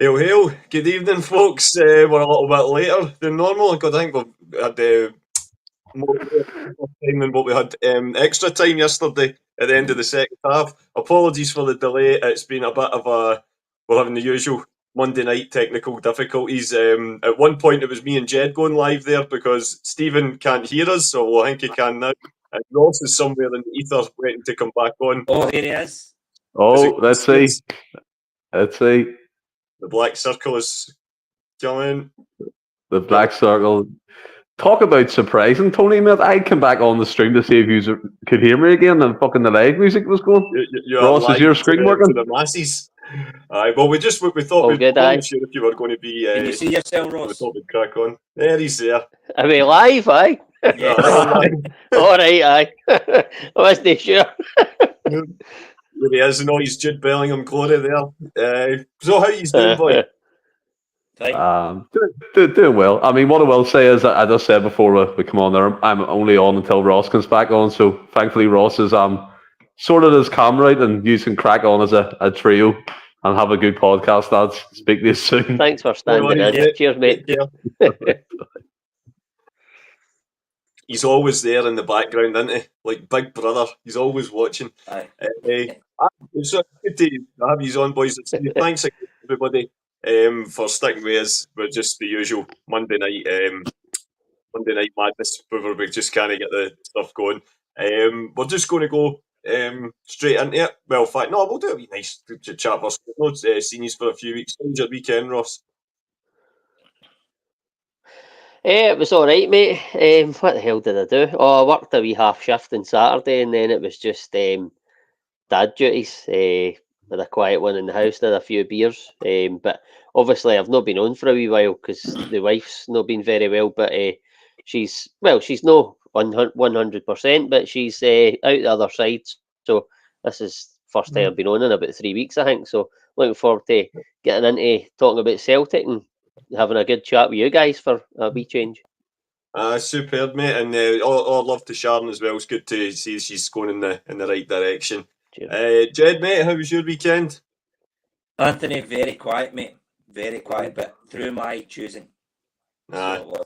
Hail, hail. Good evening, folks. We're a little bit later than normal. I think we've had more time than what we had extra time yesterday at the end of the second half. Apologies for the delay. It's been a bit of we're having the usual Monday night technical difficulties. At one point, it was me and Jed going live there because Stephen can't hear us, so I think he can now. And Ross is somewhere in the ether waiting to come back on. Oh, there he is. Oh, let's see. Let's see. The black circle is coming. The black circle. Talk about surprising, Tony, mate. I came back on the stream to see if you could hear me again, and fucking the live music was going. Ross, is your screen working? To the masses. Well, we thought we'd sure if you were going to be. Can you see yourself, Ross? We thought we'd crack on. There he's there. Are we live, aye? Yeah. All right, aye. I wasn't sure. There he is, and all his Jude Bellingham glory there. So how you doing, boy? Doing well. I mean, what I will say is, I just said before we come on there, I'm only on until Ross comes back on. So thankfully, Ross is sorted his camera out, and you can crack on as a trio and have a good podcast, lads. Speak to you soon. Thanks for standing in. Cheers, mate. He's always there in the background, isn't he? Like Big Brother. He's always watching. It's good to have you on, boys. Thanks again, everybody. For sticking with us, but just the usual Monday night madness where we just kind of get the stuff going. We're just going to go straight into it. Well, in fact, no, we'll do a wee nice chat first. We've not seen you for a few weeks. How was your weekend, Ross? It was all right, mate. What the hell did I do? Oh, I worked a wee half shift on Saturday, and then it was just dad duties. With a quiet one in the house, did a few beers. But obviously, I've not been on for a wee while because the wife's not been very well. But she's not 100%, but she's out the other side. So this is first time I've been on in about 3 weeks, I think. So looking forward to getting into talking about Celtic and having a good chat with you guys for a wee change. Superb, mate, and all love to Sharon as well. It's good to see she's going in the right direction. Jed, mate, how was your weekend? Anthony, very quiet, mate. Very quiet, but through my choosing. So,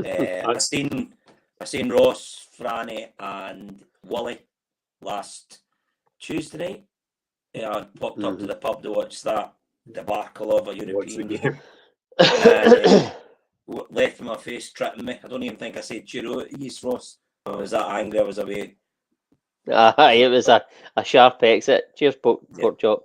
I seen Ross, Franny, and Wally last Tuesday night. I popped up to the pub to watch that debacle of a European game. Left my face tripping me. I don't even think I said cheerio at East, Ross. I was that angry I was away. It was a sharp exit. Cheers, pork chop.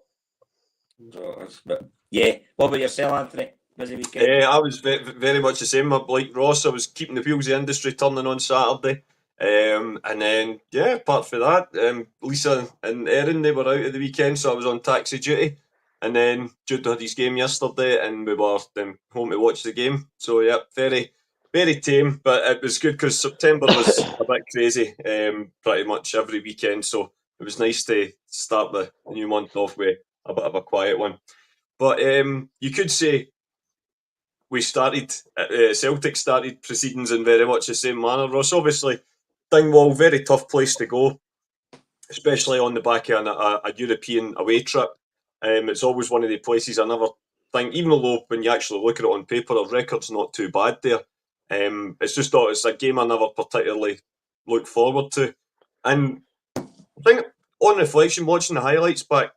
But yeah, what about yourself, Anthony? Busy weekend? I was very much the same. Like Ross, I was keeping the wheels of the industry turning on Saturday. And then, apart from that, Lisa and Erin, they were out at the weekend, so I was on taxi duty. And then Jude had his game yesterday, and we were home to watch the game. So, very, very tame, but it was good because September was a bit crazy pretty much every weekend. So it was nice to start the new month off with a bit of a quiet one. But you could say Celtic started proceedings in very much the same manner. Ross, obviously, Dingwall, very tough place to go, especially on the back of a European away trip. It's always one of the places I never think, even though when you actually look at it on paper, our record's not too bad there. It's just thought it's a game I never particularly look forward to. And I think on reflection, watching the highlights back,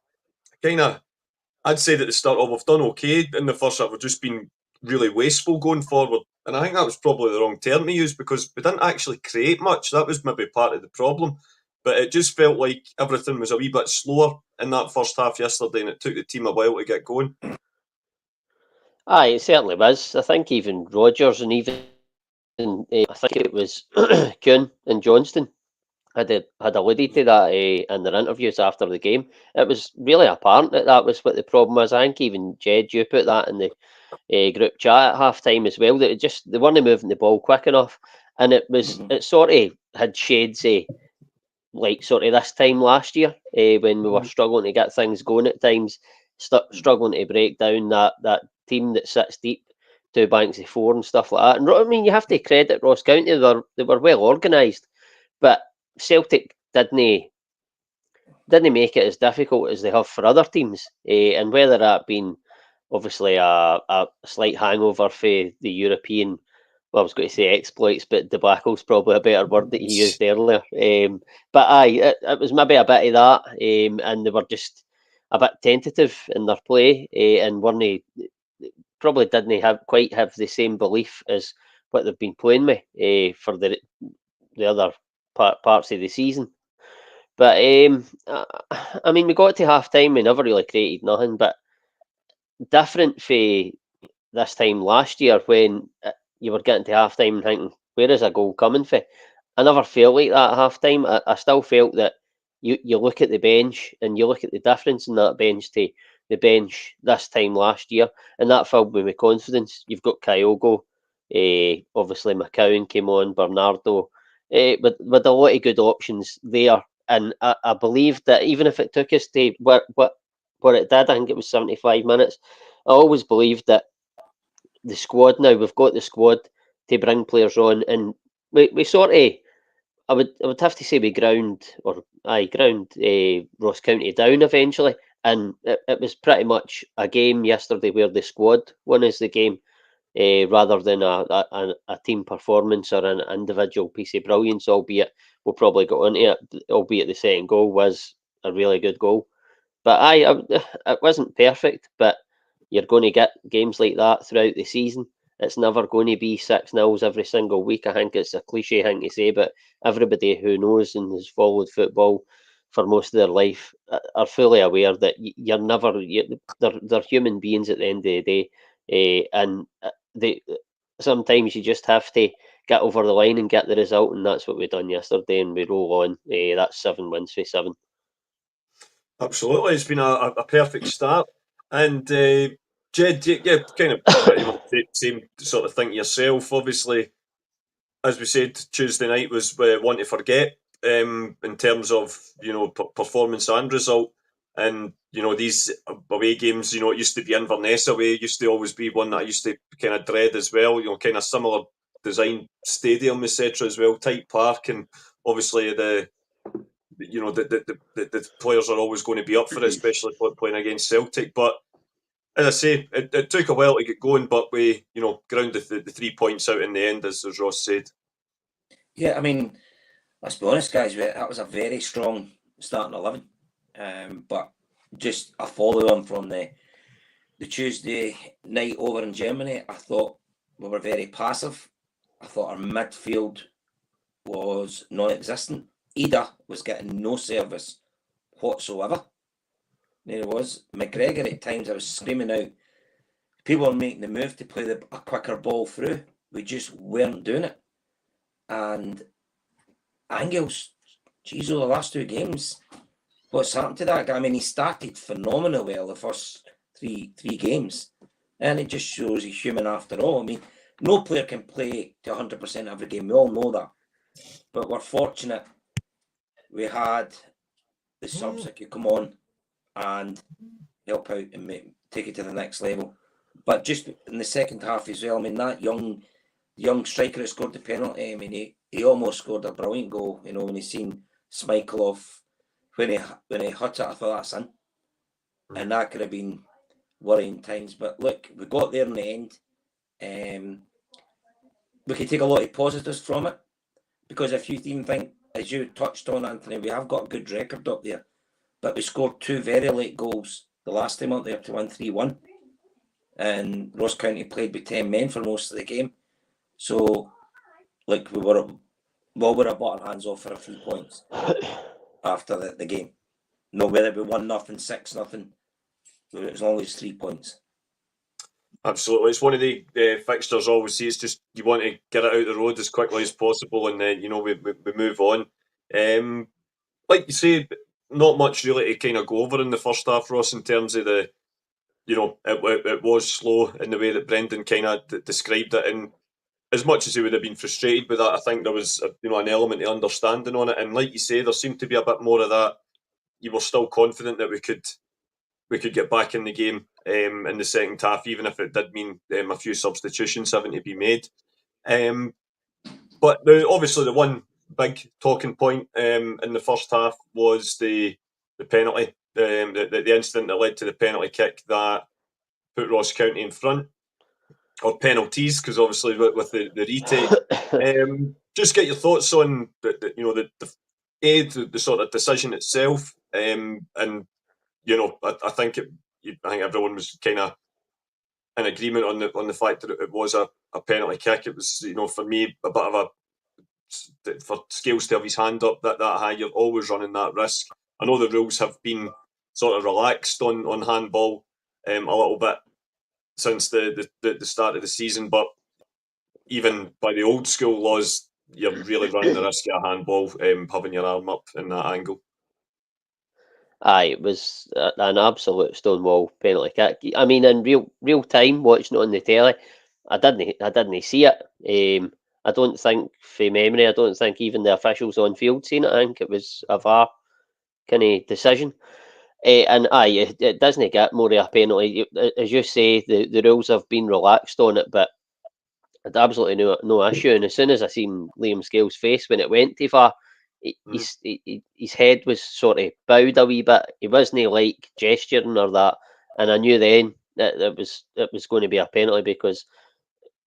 I'd say that the start of we've done okay in the first half. We've just been really wasteful going forward. And I think that was probably the wrong term to use because we didn't actually create much. That was maybe part of the problem. But it just felt like everything was a wee bit slower in that first half yesterday, and it took the team a while to get going. Aye, it certainly was. I think even Rodgers and even I think it was McCowan and Johnston had alluded to that in their interviews after the game. It was really apparent that was what the problem was. I think even Jed, you put that in the group chat at half time as well. That they weren't moving the ball quick enough, and it sort of had shades like sort of this time last year when we were struggling to get things going at times, struggling to break down that team that sits deep, 2 banks of 4 and stuff like that. And I mean, you have to credit Ross County; they were well organised, but Celtic didn't make it as difficult as they have for other teams, and whether that been obviously a slight hangover for the European. Well, I was going to say exploits, but debacle's probably a better word that you used earlier. But aye, it was maybe a bit of that, and they were just a bit tentative in their play, and probably didn't quite have the same belief as what they've been playing with for the other parts of the season. But I mean, we got to half time, we never really created nothing, but different for this time last year when you were getting to half time and thinking, where is a goal coming for? I never felt like that at half time. I still felt that you look at the bench and you look at the difference in that bench to the bench this time last year, and that filled me with confidence. You've got Kyogo, obviously McCowan came on, Bernardo, with a lot of good options there. And I believe that even if it took us to what it did, I think it was 75 minutes, I always believed that the squad now, we've got the squad to bring players on, and we sort of, I would have to say we ground Ross County down eventually, and it was pretty much a game yesterday where the squad won us the game, rather than a team performance or an individual piece of brilliance, albeit we'll probably go into it, albeit the second goal was a really good goal. But it wasn't perfect, but you're going to get games like that throughout the season. It's never going to be 6-0 every single week. I think it's a cliche thing to say, but everybody who knows and has followed football for most of their life are fully aware that you're never. They're human beings at the end of the day, and sometimes you just have to get over the line and get the result, and that's what we done yesterday, and we roll on. That's 7 wins for 7. Absolutely, it's been a perfect start. And Jed, yeah, kind of pretty much the same sort of thing yourself. Obviously, as we said, Tuesday night was one to forget in terms of performance and result. And these away games, it used to be Inverness away, used to always be one that I used to kind of dread as well. Kind of similar design stadium, etc. as well, tight park, and obviously the players are always going to be up for it, especially playing against Celtic. But as I say, it took a while to get going, but we, grounded the 3 points out in the end, as Ross said. Yeah, I mean, let's be honest, guys, that was a very strong starting 11. But just a follow on from the Tuesday night over in Germany, I thought we were very passive. I thought our midfield was non-existent. Ida was getting no service whatsoever. There was McGregor at times. I was screaming out. People were making the move to play a quicker ball through. We just weren't doing it. And Angels, geez, over the last 2 games, what's happened to that guy? I mean, he started phenomenally well the first three games, and it just shows he's human after all. I mean, no player can play to 100% every game. We all know that. But we're fortunate we had the subs that could come on and help out and take it to the next level. But just in the second half as well, I mean, that young striker that scored the penalty, I mean, he almost scored a brilliant goal, when he seen Schmeichel when he hit it, I thought that's in. And that could have been worrying times. But look, we got there in the end. We can take a lot of positives from it, because if you even think, as you touched on, Anthony, we have got a good record up there, but we scored 2 very late goals the last time up there to win 3-1, and Ross County played with 10 men for most of the game. So, like, we would have bought our hands off for a few points after the game. No, whether it be 1-0, 6-0, as long as 3 points. Absolutely, it's one of the fixtures. Always see, it's just you want to get it out the road as quickly as possible, and then we move on. Like you say, not much really to kind of go over in the first half, Ross, in terms of the, it was slow in the way that Brendan kind of described it, and as much as he would have been frustrated with that, I think there was an element of understanding on it, and like you say, there seemed to be a bit more of that. You were still confident that we could get back in the game in the second half, even if it did mean a few substitutions having to be made. But obviously the one big talking point in the first half was the penalty, the incident that led to the penalty kick that put Ross County in front, or penalties, because obviously with the retake. Just get your thoughts on the sort of decision itself, and I think everyone was kind of in agreement on the fact that it was a penalty kick. It was, for me, a bit of for Scales to have his hand up that high, you're always running that risk. I know the rules have been sort of relaxed on handball a little bit since the start of the season, but even by the old school laws, you're really running the risk of a handball having your arm up in that angle. Aye, it was an absolute stonewall penalty kick. I mean, in real time, watching it on the telly, I didn't see it. I don't think, from memory, I don't think even the officials on field seen it. I think it was a VAR kind of decision. And aye, it doesn't get more of a penalty. As you say, the rules have been relaxed on it, but absolutely no issue. And as soon as I seen Liam Scales' face when it went to VAR, his head was sort of bowed a wee bit. He wasn't like gesturing or that, and I knew then that it was going to be a penalty, because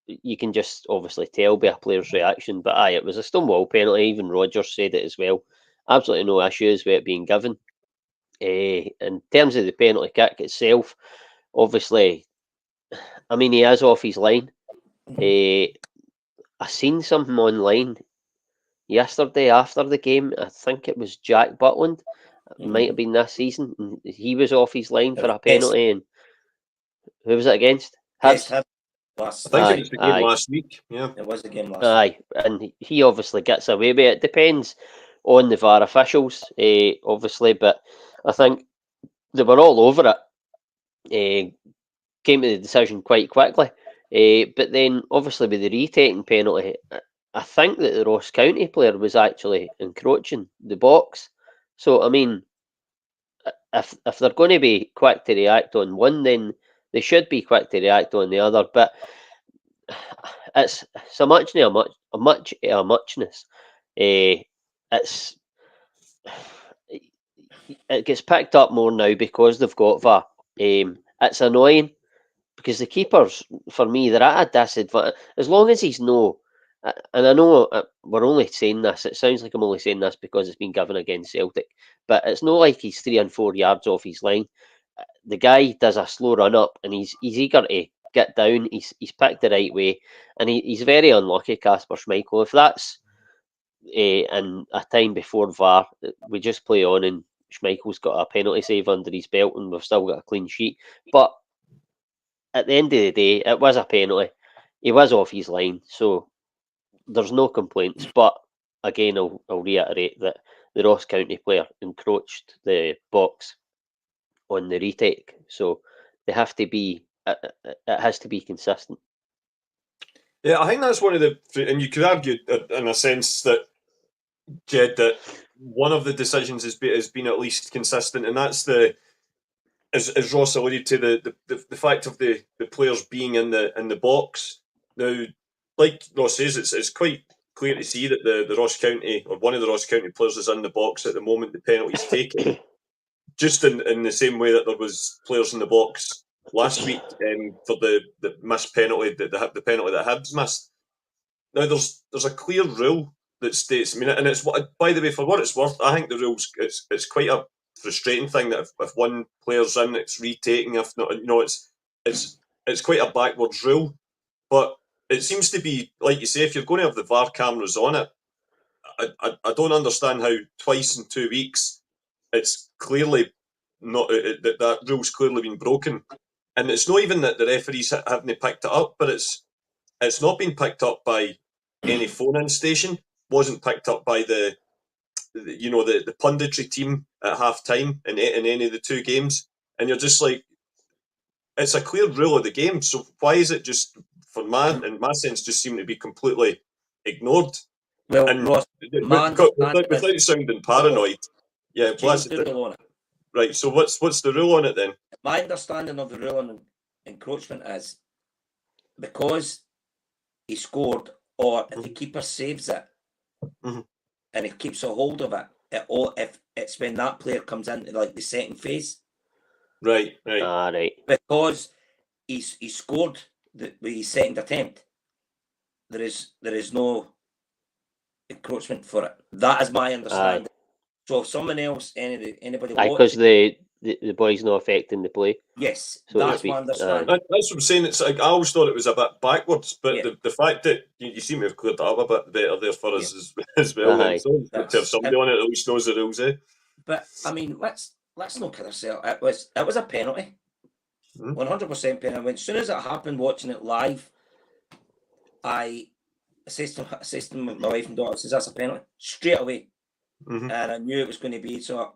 you can just obviously tell by a player's reaction. But aye, it was a stonewall penalty. Even Rodgers said it as well. Absolutely no issues with it being given. In terms of the penalty kick itself, obviously, I mean, he is off his line. I seen something online yesterday after the game. I think it was Jack Butland. It might have been this season. And he was off his line for a penalty. And who was it against? Yes, I think it was the game last week. Yeah, it was the game last week. Aye, and he obviously gets away with it. It depends on the VAR officials, obviously, but I think they were all over it. Came to the decision quite quickly. But then, obviously, with the retaking penalty, I think that the Ross County player was actually encroaching the box. So, I mean, if they're going to be quick to react on one, then they should be quick to react on the other. But it's so much a muchness. It gets picked up more now because they've got VAR. It's annoying, because the keepers, for me, they're at a disadvantage. As long as he's and I know we're only saying this, it sounds like I'm only saying this because it's been given against Celtic, but it's not like he's 3 and 4 yards off his line. The guy does a slow run up, and he's eager to get down. He's picked the right way, and he's very unlucky, Kasper Schmeichel. If that's in a time before VAR, we just play on, and Schmeichel's got a penalty save under his belt, and we've still got a clean sheet. But at the end of the day, it was a penalty. He was off his line, so there's no complaints. But again, I'll reiterate that the Ross County player encroached the box on the retake, so they have to be. It has to be consistent. Yeah, I think that's one of and you could argue in a sense that, Jed, that one of the decisions has been at least consistent, and that's as Ross alluded to, the fact of the players being in the box. Now, like Ross says, it's quite clear to see that the Ross County, or one of the Ross County players, is in the box at the moment the penalty's taken. Just in the same way that there was players in the box last week for the missed penalty, the penalty that Hibs missed. Now there's a clear rule that states, I mean, and it's, by the way, for what it's worth, I think the rules, it's quite a frustrating thing that if one player's in, it's retaking. If not, it's quite a backwards rule. But it seems to be, like you say, if you're going to have the VAR cameras on it, I don't understand how twice in 2 weeks it's clearly not that rule's clearly been broken. And it's not even that the referees haven't picked it up, but it's not been picked up by any phone-in station. Wasn't picked up by the punditry team at half time in any of the 2 games. And you're just like, it's a clear rule of the game. So why is it just, in my sense, just seem to be completely ignored? Well, and Ross, without sounding paranoid, yeah. Right. So what's the rule on it then? My understanding of the rule on encroachment is because he scored, or if the keeper saves it, and he keeps a hold of it, if it's when that player comes into like the second phase. Right. Right. Because he scored with his second attempt. There is no encroachment for it. That is my understanding. So if someone else, anybody, because the boy's not affecting the play. Yes, so that's my understanding. That's what I'm saying. It's like I always thought it was a bit backwards, but Yeah. the fact that you seem to have cleared that up a bit better there for us as well. Then. So to have somebody on it at least knows the rules, eh? But I mean, let's not kid ourselves. It was a penalty, 100% penalty. As soon as it happened, watching it live, I says to my wife and daughter, says that's a penalty straight away, and I knew it was going to be. So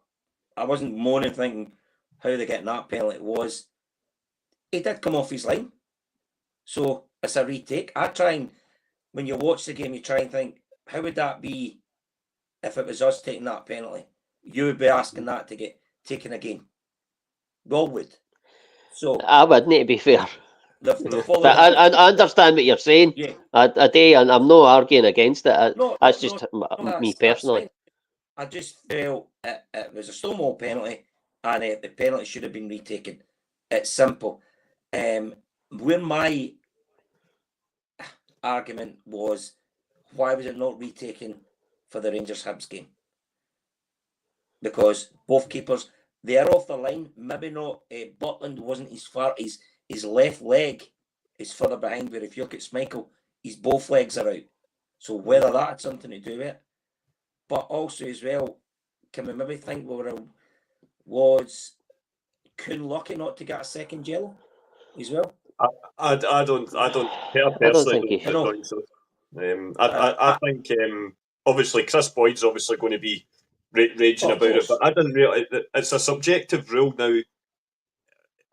I wasn't moaning, thinking how they getting that penalty. It was, he did come off his line, so it's a retake. I try and, when you watch the game, you try and think, how would that be if it was us taking that penalty? You would be asking that to get taken again. We all would. So I wouldn't, to be fair. But I understand what you're saying. Yeah. I do, and I'm not arguing against it. That's just me personally. I just felt it was a Stonewall penalty, and the penalty should have been retaken. It's simple. Where my argument was, why was it not retaken for the Rangers Hibs game? Because both keepers, they are off the line. Maybe not. Butland wasn't as far. His left leg is further behind. Where if you look at Schmeichel, his both legs are out. So whether that had something to do with it, but also as well, can we maybe think was Kuhn lucky not to get a second yellow as well? I don't think he should. I think obviously Chris Boyd's obviously going to be raging about it, but I didn't realise it's a subjective rule now.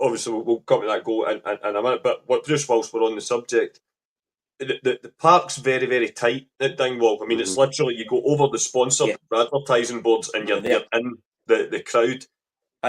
Obviously, we'll come to that goal in a minute, but just whilst we're on the subject, the park's very, very tight at Dingwall. I mean, it's literally you go over the sponsored advertising boards and you're in the crowd.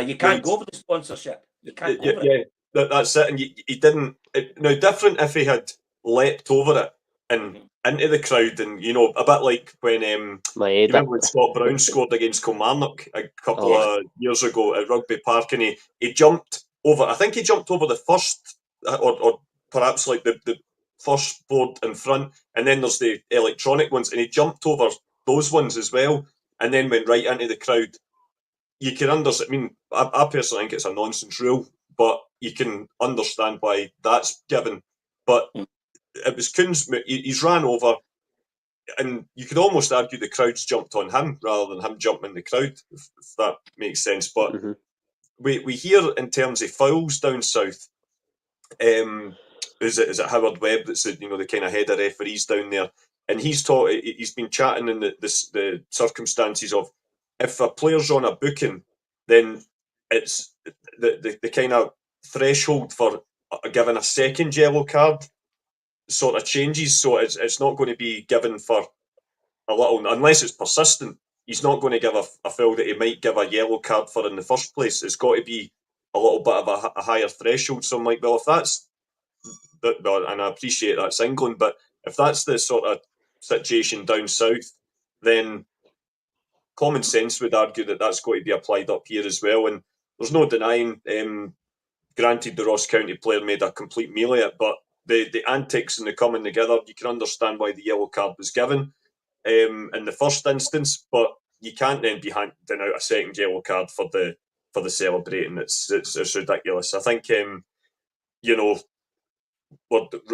You can't go over the sponsorship. You can't go over it. That's it. And he didn't. Now, different if he had leapt over it and into the crowd, and a bit like when you remember when Scott Brown scored against Kilmarnock a couple of years ago at Rugby Park, and he jumped over. I think he jumped over the first, or perhaps like the first board in front, and then there's the electronic ones, and he jumped over those ones as well, and then went right into the crowd. You can understand. I mean, I personally think it's a nonsense rule, but you can understand why that's given. But it was Kuhn's. He's ran over, and you could almost argue the crowd's jumped on him rather than him jumping the crowd, if that makes sense. But we hear in terms of fouls down south. Is it Howard Webb that's the kind of head of referees down there, and he's been chatting in the circumstances of if a player's on a booking, then it's the kind of threshold for giving a second yellow card sort of changes, so it's not going to be given for a little, unless it's persistent. He's not going to give a foul that he might give a yellow card for in the first place. It's got to be a little bit of a higher threshold. So I'm like, well, if that's and I appreciate that's England, but if that's the sort of situation down south, then common sense would argue that that's got to be applied up here as well. And there's no denying, granted, the Ross County player made a complete meal of it, but the antics and the coming together, you can understand why the yellow card was given in the first instance, but you can't then be handing out a second yellow card for the celebrating. It's ridiculous. I think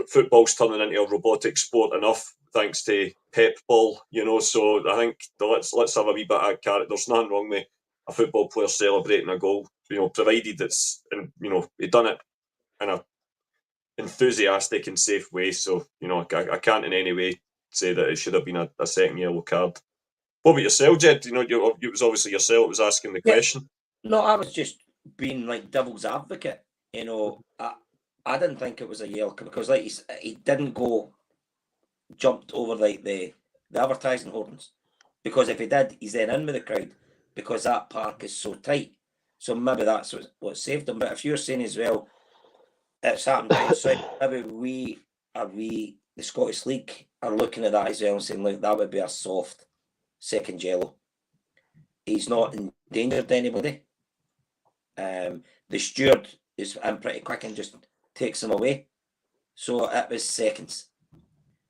football's turning into a robotic sport enough thanks to Pep Ball, so I think let's have a wee bit of carrot. There's nothing wrong with a football player celebrating a goal, provided it's, he done it in a enthusiastic and safe way. So, I can't in any way say that it should have been a second yellow card. What about yourself, Jed? It was obviously yourself that was asking the question. No, I was just being like devil's advocate. I didn't think it was a yellow card because, like, he didn't go jumped over like the advertising hoardings, because if he did, he's then in with the crowd because that park is so tight. So maybe that's what saved him. But if you're saying as well, it's happened down south, maybe the Scottish League are looking at that as well and saying, look, that would be a soft second yellow. He's not endangered anybody. The steward I'm pretty quick in just takes them away. So it was seconds.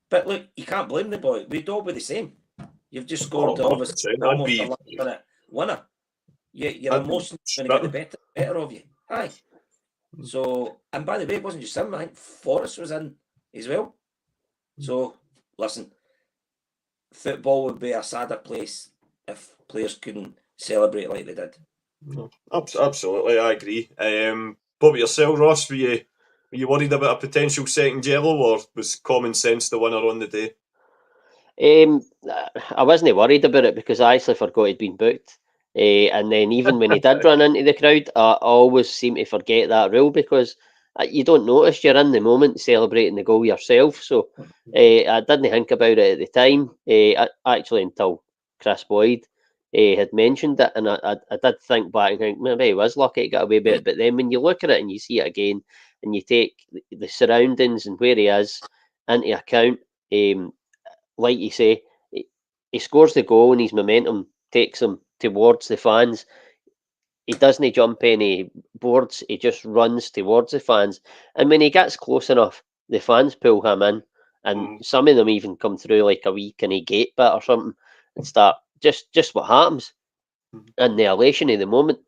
But look, you can't blame the boy. We'd all be the same. You've just scored obviously almost a last-minute winner. Your emotions going to get the better of you. Aye. So, and by the way, it wasn't just him. I think Forrest was in as well. So, listen, football would be a sadder place if players couldn't celebrate like they did. No, absolutely, I agree. What about yourself, Ross? Were you worried about a potential second yellow, or was common sense the winner on the day? I wasn't worried about it because I actually forgot he'd been booked. And then even when he did run into the crowd, I always seem to forget that rule because you don't notice you're in the moment celebrating the goal yourself. So I didn't think about it at the time, actually until Chris Boyd had mentioned it. And I did think back and think, maybe he was lucky to get away with it. But then when you look at it and you see it again and you take the surroundings and where he is into account, like you say, he scores the goal and his momentum takes him towards the fans. He doesn't jump any boards, he just runs towards the fans. And when he gets close enough, the fans pull him in. And some of them even come through like a wee kind of gate bit or something and start just what happens in the elation of the moment.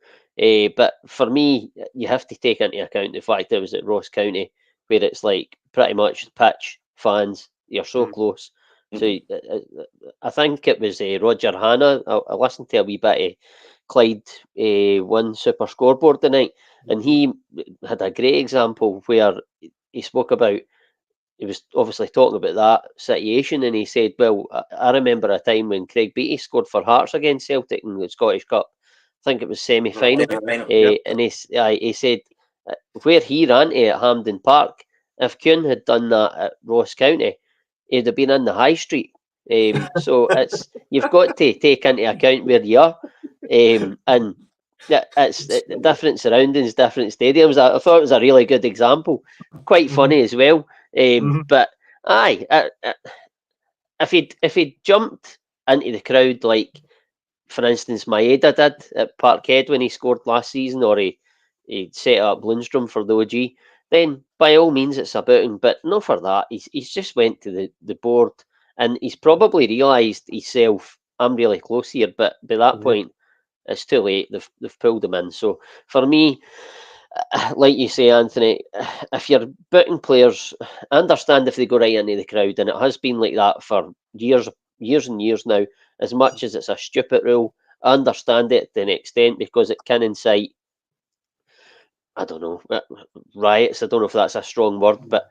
But for me, you have to take into account the fact that it was at Ross County, where it's like pretty much pitch, fans, you're so close. So I think it was Roger Hanna. I listened to a wee bit of Clyde One Super Scoreboard tonight, and he had a great example where he spoke about, he was obviously talking about that situation, and he said, well, I remember a time when Craig Beattie scored for Hearts against Celtic in the Scottish Cup. I think it was semi-final. And he said, where he ran to at Hampden Park, if Kuhn had done that at Ross County, he'd have been in the high street. So you've got to take into account where you are. And it's different surroundings, different stadiums. I thought it was a really good example. Quite funny as well. But if he'd jumped into the crowd like, for instance, Maeda did at Parkhead when he scored last season, or he set up Lundstrom for the OG, then by all means it's a booting. But not for that. He's just went to the board, and he's probably realised himself, I'm really close here, but by that point, it's too late. They've pulled him in. So for me, like you say, Anthony, if you're booting players, I understand if they go right into the crowd, and it has been like that for years and years now. As much as it's a stupid rule, I understand it to an extent because it can incite, I don't know, riots. I don't know if that's a strong word, but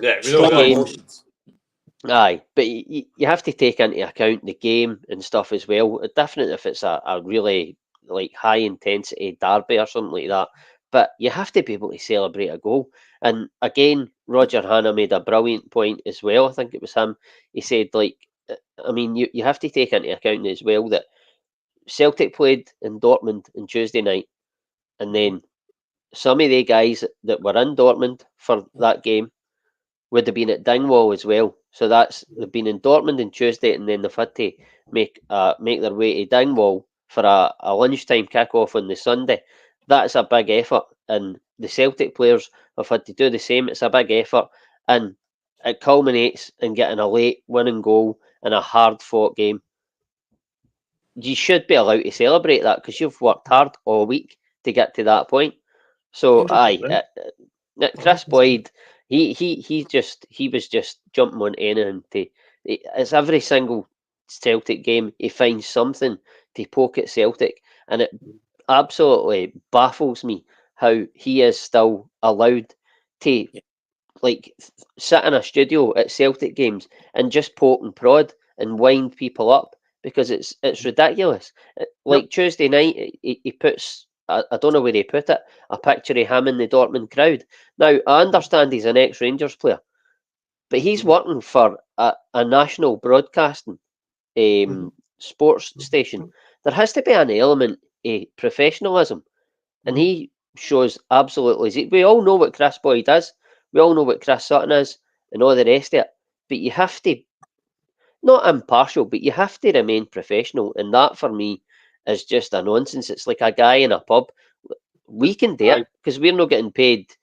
yeah, aye. But you have to take into account the game and stuff as well. Definitely if it's a really like high intensity derby or something like that. But you have to be able to celebrate a goal. And again, Roger Hanna made a brilliant point as well. I think it was him. He said, like, I mean, you have to take into account as well that Celtic played in Dortmund on Tuesday night, and then some of the guys that were in Dortmund for that game would have been at Dingwall as well. So they've been in Dortmund on Tuesday, and then they've had to make their way to Dingwall for a lunchtime kick-off on the Sunday. That's a big effort, and the Celtic players have had to do the same. It's a big effort, and it culminates in getting a late winning goal in a hard-fought game. You should be allowed to celebrate that because you've worked hard all week to get to that point. So, Chris Boyd, he was just jumping on anything. It's every single Celtic game he finds something to poke at Celtic, and it absolutely baffles me how he is still allowed to like sit in a studio at Celtic games and just poke and prod and wind people up because it's ridiculous. Like Tuesday night, he puts, I don't know where he put it, a picture of him in the Dortmund crowd. Now, I understand he's an ex-Rangers player, but he's working for a national broadcasting sports station. There has to be an element of professionalism, and he shows absolutely. We all know what Chris Boyd is. We all know what Chris Sutton is, and all the rest of it. But you have to, not impartial, but you have to remain professional, and that for me is just a nonsense. It's like a guy in a pub. We can do it because we're not getting paid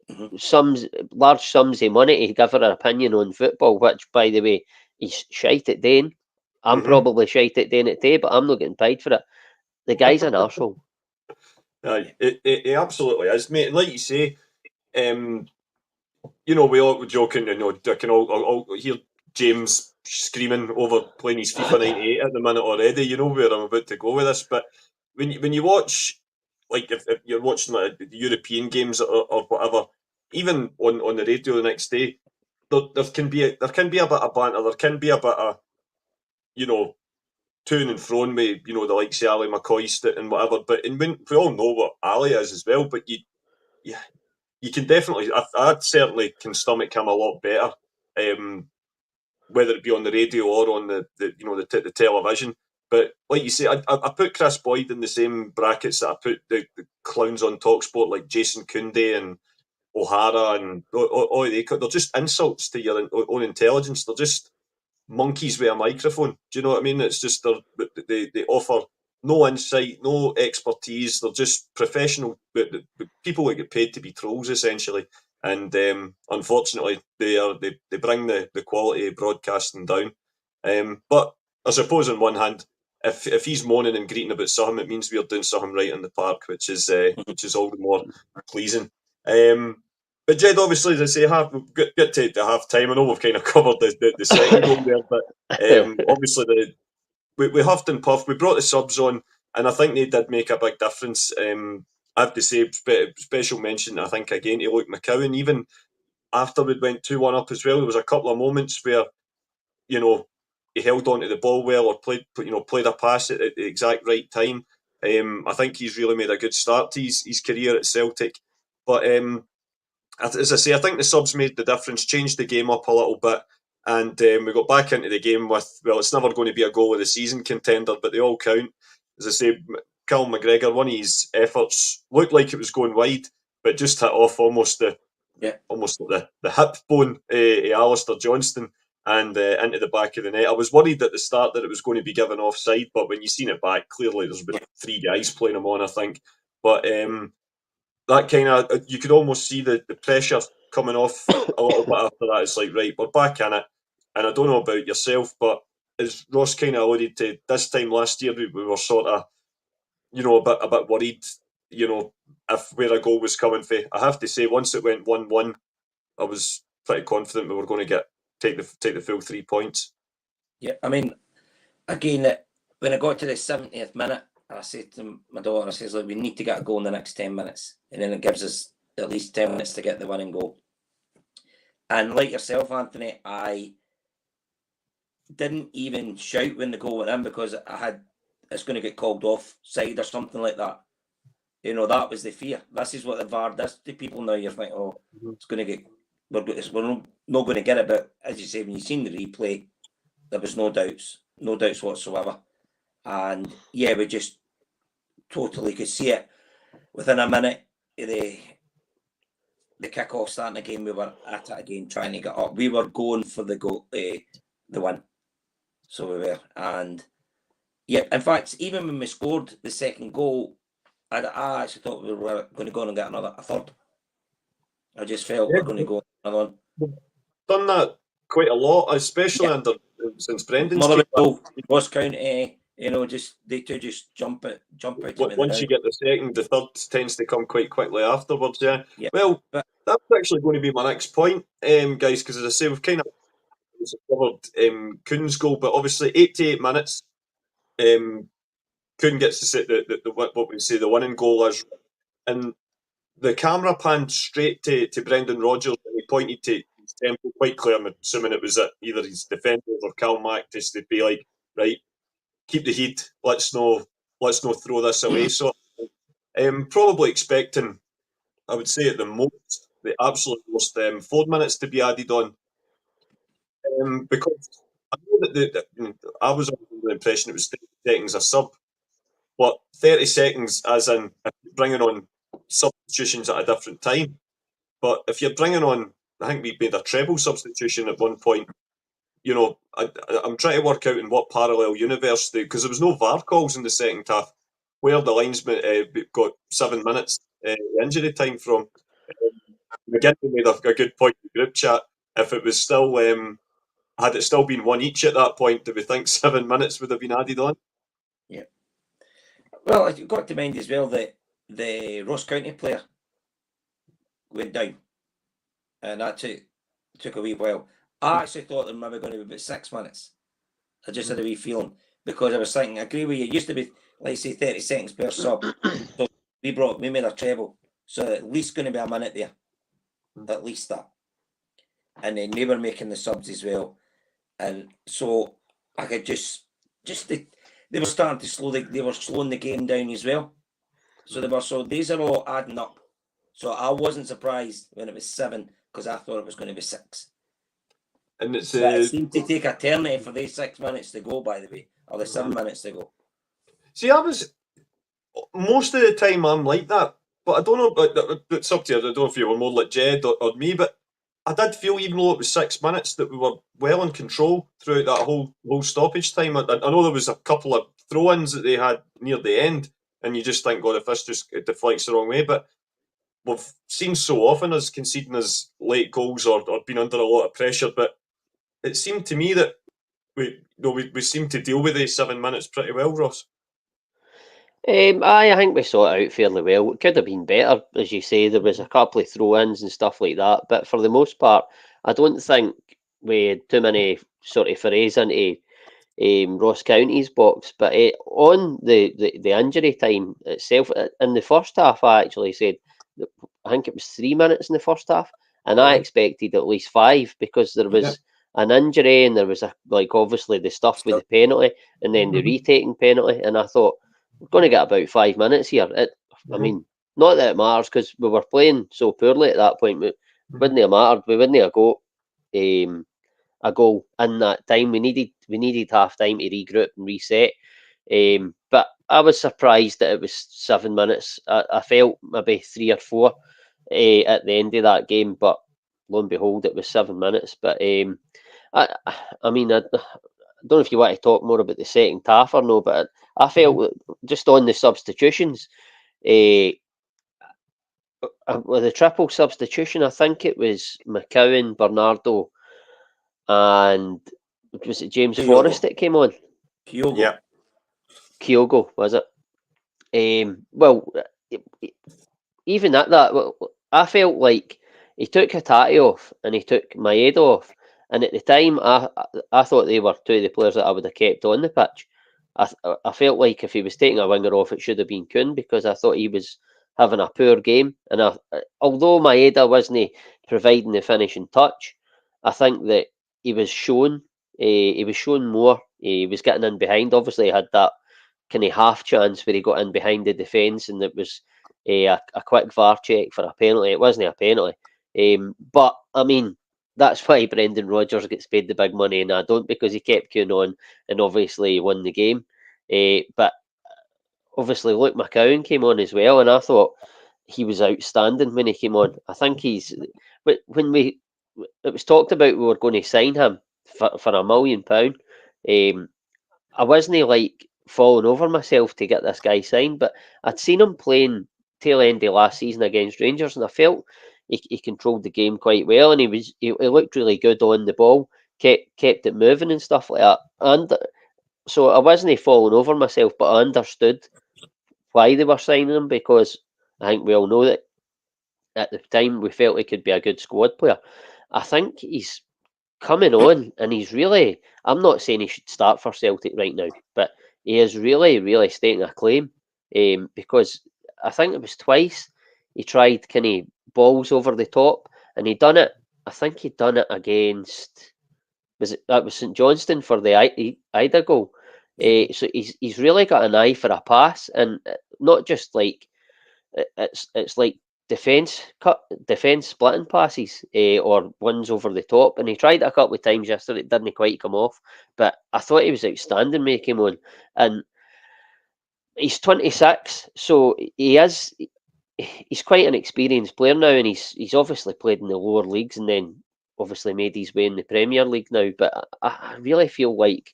large sums of money to give her opinion on football, which, by the way, he's shite at doing. I'm probably shite at doing it too, but I'm not getting paid for it. The guy's an arsehole. It absolutely is, mate. And like you say, we all were joking, I can all hear James screaming over playing his FIFA 98 at the minute already. You know where I'm about to go with this, but when you watch, like if you're watching like the European games or whatever, even on the radio the next day, there can be a bit of banter, there can be a bit of to and fro with the likes of Ali McCoy and whatever. But we all know what Ali is as well, but you can definitely, I certainly can stomach him a lot better, whether it be on the radio or on the television. But like you say, I put Chris Boyd in the same brackets that I put the clowns on TalkSport like Jason Koundé and O'Hara and they're just insults to your own intelligence. They're just monkeys with a microphone. Do you know what I mean? It's just they offer no insight, no expertise. They're just professional people that get paid to be trolls, essentially. And unfortunately, they bring the quality of broadcasting down. But I suppose on one hand, if he's moaning and greeting about something, it means we're doing something right in the park, which is all the more pleasing. But Jed, obviously, as I say, get to half time. I know we've kind of covered the second goal there, but obviously we huffed and puffed. We brought the subs on, and I think they did make a big difference. I have to say, special mention, I think, again, to Luke McCowan. Even after we went 2-1 up as well, there was a couple of moments where, he held on to the ball well or played a pass at the exact right time. I think he's really made a good start to his career at Celtic. But as I say, I think the subs made the difference, changed the game up a little bit, and we got back into the game with, it's never going to be a goal of the season contender, but they all count. As I say, Callum McGregor, one of his efforts looked like it was going wide, but just hit off almost the hip bone of Alistair Johnston and into the back of the net. I was worried at the start that it was going to be given offside, but when you seen it back, clearly there's been three guys playing him on, I think. But that kind of, you could almost see the pressure coming off a little bit after that. It's like, right, we're back in it. And I don't know about yourself, but as Ross kind of alluded to, this time last year, we were sort of, a bit worried, if where a goal was coming from. I have to say, once it went 1-1, I was pretty confident we were going to take the full 3 points. Yeah, I mean, again, when I got to the 70th minute, I said to my daughter, I says, look, we need to get a goal in the next 10 minutes. And then it gives us at least 10 minutes to get the winning goal. And like yourself, Anthony, I didn't even shout when the goal went in because it's going to get called offside or something like that. That was the fear. This is what the VAR does to people now. You're thinking, it's going to get, we're not going to get it. But as you say, when you've seen the replay, there was no doubts whatsoever. And yeah, we just totally could see it within a minute. The kick-off starting again, we were at it again, trying to get up. We were going for the goal, the win. So we were. And yeah, in fact, even when we scored the second goal, I actually thought we were going to go and get a third. I just felt we're going to go another one. We've done that quite a lot, especially since Brendan's came back. Ross County, they just jump out. Once you get the second, the third tends to come quite quickly afterwards. Yeah. Well, that's actually going to be my next point, guys, because as I say, we've kind of covered Kuhn's goal, but obviously 88 minutes. Kuhn gets to sit what we say the winning goal is, and the camera panned straight to Brendan Rodgers, and he pointed to his temple quite clear. I'm assuming it was at either his defenders or Cal Mack, just to be like, right, keep the heat. Let's no throw this away. So, probably expecting, I would say at the absolute most, 4 minutes to be added on, because I know that I was under the impression it was 30 seconds a sub, but 30 seconds as in bringing on substitutions at a different time. But if you're bringing on, I think we made a treble substitution at one point. I'm trying to work out in what parallel universe, because there was no VAR calls in the second half, where the linesman got 7 minutes injury time from. McGinty made a good point in the group chat. If it was still, had it still been one each at that point, do we think 7 minutes would have been added on? Yeah. Well, you've got to mind as well that the Ross County player went down, and that took a wee while. I actually thought there were maybe going to be about 6 minutes. I just had a wee feeling, because I was thinking, I agree with you. It used to be, like say, 30 seconds per sub. So we made a treble, so at least going to be a minute there, at least that. And then they were making the subs as well, and so I could they were starting to they were slowing the game down as well. So these are all adding up. So I wasn't surprised when it was 7, because I thought it was going to be 6. And it seemed to take eternity for these 6 minutes to go, by the way, or the 7 minutes to go. See, I was most of the time I'm like that, but I don't know. It's up to you. I don't know if you were more like Jed or me, but I did feel, even though it was 6 minutes, that we were well in control throughout that whole stoppage time. I know there was a couple of throw-ins that they had near the end, and you just think, God, if this just deflects the wrong way. But we've seen so often us conceding as late goals or being under a lot of pressure. But it seemed to me that we seemed to deal with these 7 minutes pretty well, Ross. I think we saw it out fairly well. It could have been better, as you say. There was a couple of throw-ins and stuff like that, but for the most part, I don't think we had too many sort of forays into Ross County's box. But on the injury time itself, in the first half, I actually said, I think it was 3 minutes in the first half, and I expected at least 5, because there was an injury and there was obviously the stuff with the penalty and then the retaking penalty, and I thought, we're going to get about 5 minutes here. I mean, not that it matters, because we were playing so poorly at that point. It wouldn't have mattered. We wouldn't have got a goal in that time. We needed half time to regroup and reset. But I was surprised that it was 7 minutes. I felt maybe 3 or 4 at the end of that game, but lo and behold, it was 7 minutes. But I mean, I don't know if you want to talk more about the second half or no, but I felt just on the substitutions, with the triple substitution, I think it was McCowan, Bernardo, and was it James Forrest that came on? Kyogo. Yeah. Kyogo, was it? Well, even at that, I felt like he took Hatate off and he took Maeda off. And at the time, I thought they were two of the players that I would have kept on the pitch. I felt like if he was taking a winger off, it should have been Kuhn, because I thought he was having a poor game. And although Maeda wasn't providing the finishing touch, I think that he was shown more. He was getting in behind. Obviously, he had that kind of half chance where he got in behind the defence, and it was a quick VAR check for a penalty. It wasn't a penalty. But I mean, that's why Brendan Rodgers gets paid the big money, and I don't, because he kept Kuhn on and obviously won the game. But obviously, Luke McCowan came on as well, and I thought he was outstanding when he came on. I think it was talked about we were going to sign him for £1 million. I wasn't like falling over myself to get this guy signed, but I'd seen him playing tail end of last season against Rangers, and I felt he controlled the game quite well, and he looked really good on the ball, kept it moving and stuff like that. And so I wasn't falling over myself, but I understood why they were signing him, because I think we all know that at the time we felt he could be a good squad player. I think he's coming on, and he's really, I'm not saying he should start for Celtic right now, but he is really, really stating a claim, because I think it was twice he tried kind of balls over the top, and he done it. I think he'd done it against, that was St Johnstone for the Ida goal. So he's really got an eye for a pass, and not just like it's like defence splitting passes, or ones over the top, and he tried it a couple of times yesterday. It didn't quite come off, but I thought he was outstanding when he came on. And he's 26, so he's quite an experienced player now, and he's obviously played in the lower leagues and then obviously made his way in the Premier League now. But I really feel like,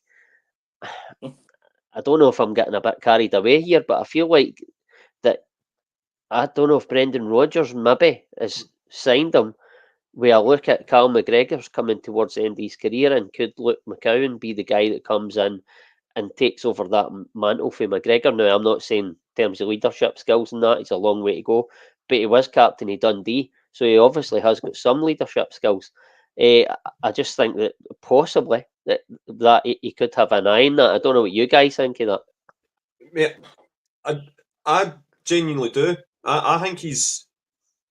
I don't know if I'm getting a bit carried away here, but I feel like that, I don't know if Brendan Rodgers maybe is signed him, we look at Cal McGregor's coming towards the end of his career, and could Luke McCowan be the guy that comes in and takes over that mantle for McGregor? Now, I'm not saying in terms of leadership skills and that, he's a long way to go, but he was captain of Dundee, so he obviously has got some leadership skills. I just think that possibly that he could have an eye in that. I don't know what you guys think of that. Mate, I genuinely do. I think he's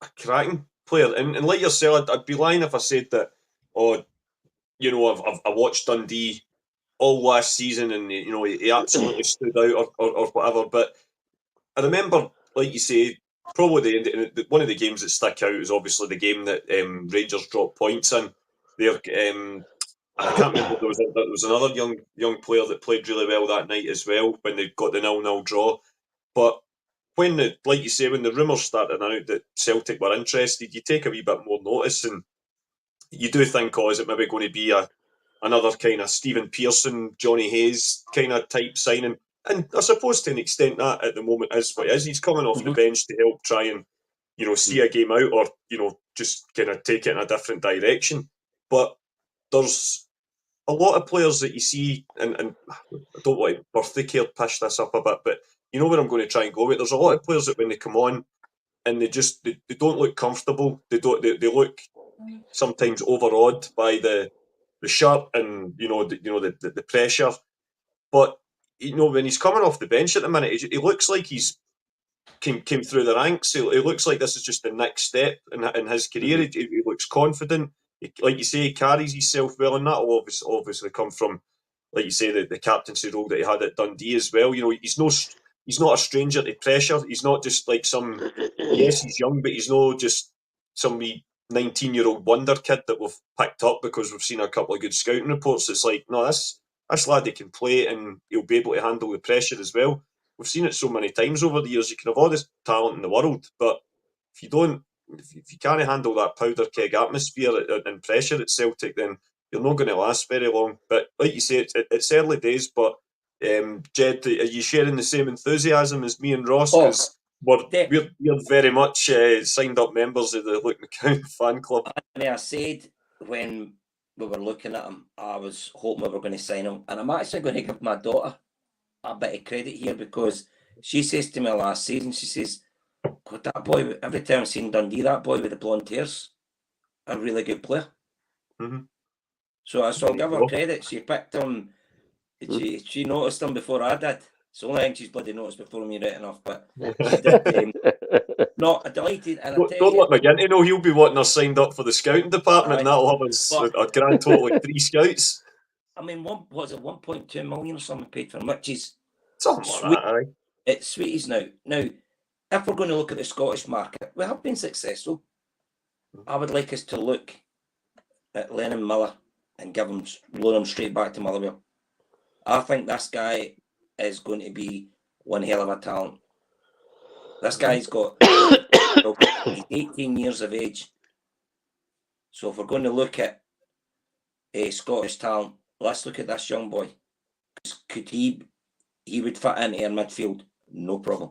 a cracking player, and like yourself, I'd be lying if I said that. Oh, you know, I watched Dundee all last season, and you know he absolutely stood out or whatever. But I remember, like you say, probably one of the games that stuck out is obviously the game that Rangers dropped points in. There, I can't remember. There was another young player that played really well that night as well when they got the 0-0 draw. But when like you say, when the rumours started out that Celtic were interested, you take a wee bit more notice, and you do think, oh, is it maybe going to be another kind of Stephen Pearson, Johnny Hayes kind of type signing? And I suppose to an extent that at the moment is what it is. He's coming off the bench to help try and, you know, see a game out, or, you know, just kind of take it in a different direction. But there's a lot of players that you see, and I don't want to birthday care push this up a bit, but you know where I'm going to try and go with. There's a lot of players that when they come on and they don't look comfortable. They look sometimes overawed by the shirt and the pressure. But you know, when he's coming off the bench at the minute, he looks like he's came through the ranks. It looks like this is just the next step in his career. He looks confident. Like you say, he carries himself well, and that will obviously come from, like you say, the captaincy role that he had at Dundee as well. You know, he's not a stranger to pressure. He's not just like some. Yes, he's young, but he's not just some 19-year-old wonder kid that we've picked up because we've seen a couple of good scouting reports. It's like, no, this lad, he can play and he'll be able to handle the pressure as well. We've seen it so many times over the years. You can have all this talent in the world, but if you can't handle that powder keg atmosphere and pressure at Celtic, then you're not going to last very long. But like you say, it's early days. But Jed, are you sharing the same enthusiasm as me and Ross? Because we're very much signed up members of the Luke McCowan fan club. I said when we were looking at him, I was hoping we were going to sign him, and I'm actually going to give my daughter a bit of credit here, because she says to me last season, she says, God, that boy, every time I've seen Dundee, that boy with the blonde hairs, a really good player. Mm-hmm. So I'll give her credit. She picked him. She noticed him before I did. It's the only thing she's bloody noticed before me right enough. But she did. No, delighted. And don't let McGinty know he'll be wanting us signed up for the scouting department, and that'll have us a grand total of 3 scouts. I mean, was it 1.2 million or something paid for him, which is something sweet. Like that, aye. It's sweet as now. Now, if we're going to look at the Scottish market, we have been successful. I would like us to look at Lennon Miller and loan him straight back to Motherwell. I think this guy is going to be one hell of a talent. This guy's got he's 18 years of age. So if we're going to look at a Scottish talent, let's look at this young boy. Could he would fit into our midfield, no problem.